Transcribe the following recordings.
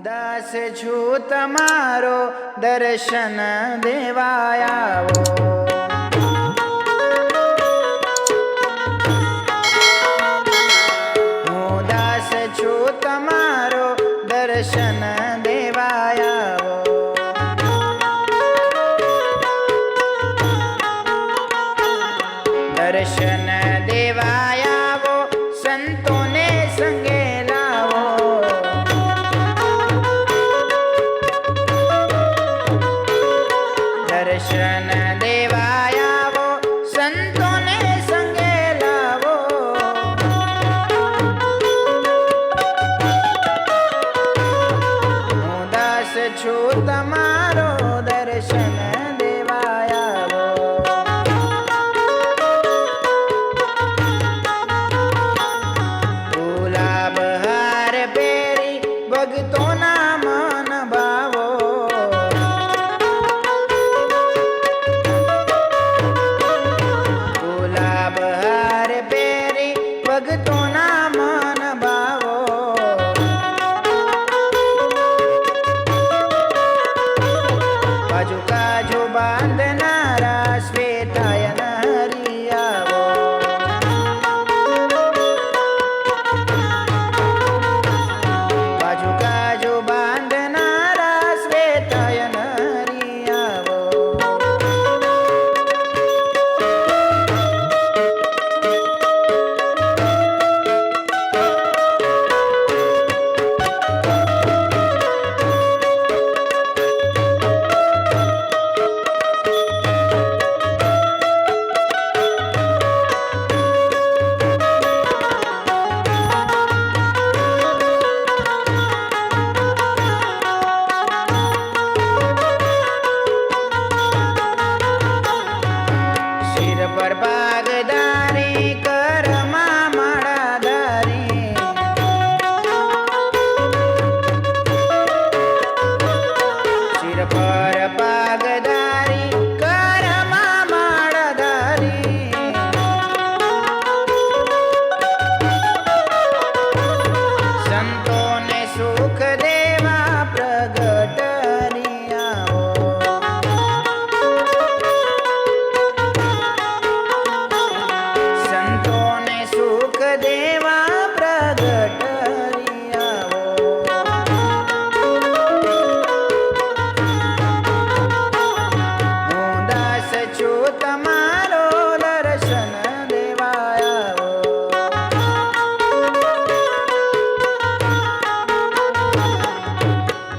દાસ છું તમારો દર્શન દેવા આવો. હું દાસ છું તમારો દર્શન દેવા આવો. દર્શન દેવા આવો સંતોને સંગે લાવો. દર્શન દેવા આવો સંતોને સંગે લાવો. હું દાસ છું તમારો દર્શન દેવા આવો. ગુલાબ હાર પહેરી ભક્તોના મન ભાવો. ગુલાબ હાર પહેરી ભક્તોના મન ભાવો. બાજુ કાજુ બાંધનારા શ્વેતાયન હરિ આવો. બાજુ કાજુ બાંધનારા શ્વેતાયન હરિ આવો. શિર પર પાગધારી કરમાં માળાધારી. શિર પર પાગધારી કરમાં માળાધારી. સંતોને સુખ દેવા પ્રગટ હરિ આવો. સંતોને સુખ દેવા પ્રગટ હરિ આવો. હું દાસ છું તમારો દર્શન દેવા આવો.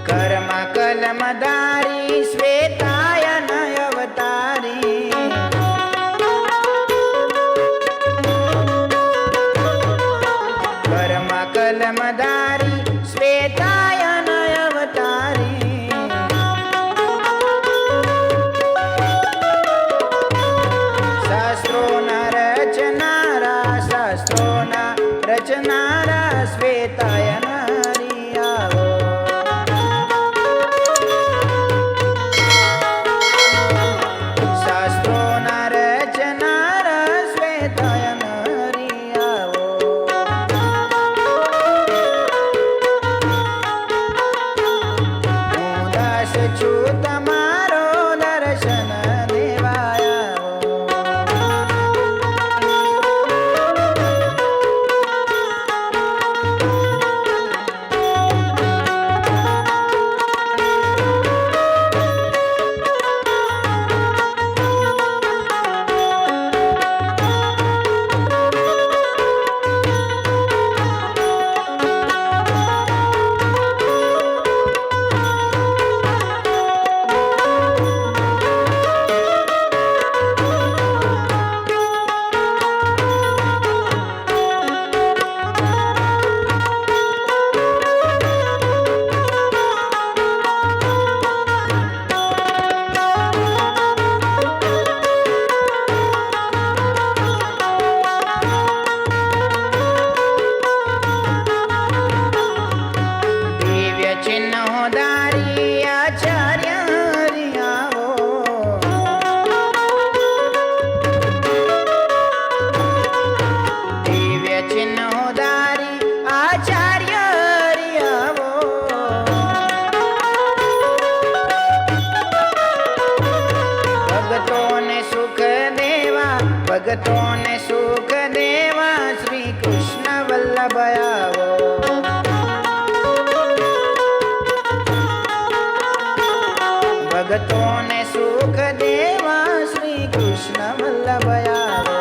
કર્મા કલમધારી શ્વેતાયન અવતારી. કર્મા કલમધારી શ્વેતાયન અવતારી. શાસ્ત્રોના રચનારા શાસ્ત્રોના રચનારા શ્વેતાયન હરિ આવો. શાસ્ત્રોના રચનારા શ્વેતાયન હરિ આવો. હું દાસ છું તમારો દર્શન દેવા આવો. દિવ્ય ચિહ્નો ધારી આચાર્ય હરિ આવો. દિવ્ય ચિહ્નો ધારી આચાર્ય હરિ આવો. ભક્તોને સુખ દેવા શ્રી કૃષ્ણ વલ્લભ આવો. ભક્તોને સુખ દેવા શ્રી કૃષ્ણ વલ્લભ આવો.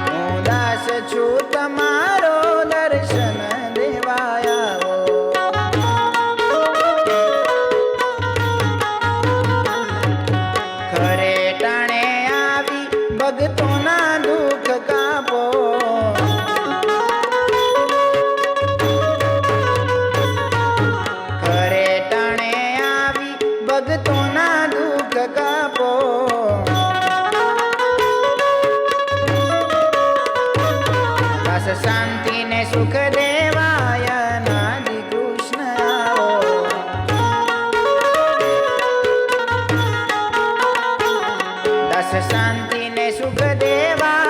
હું દાસ છું તમારો દર્શન દેવા આવો. ખરે ટાણે આવી ભક્તોના દુઃખ કાપો. ખરે ટાણે આવી ભક્તોના દુઃખ કાપો. દાસ શાંતિને સુખ દેવાય નાદિ કૃષ્ણ આવો. દાસ શાંતિને સુખ દેવા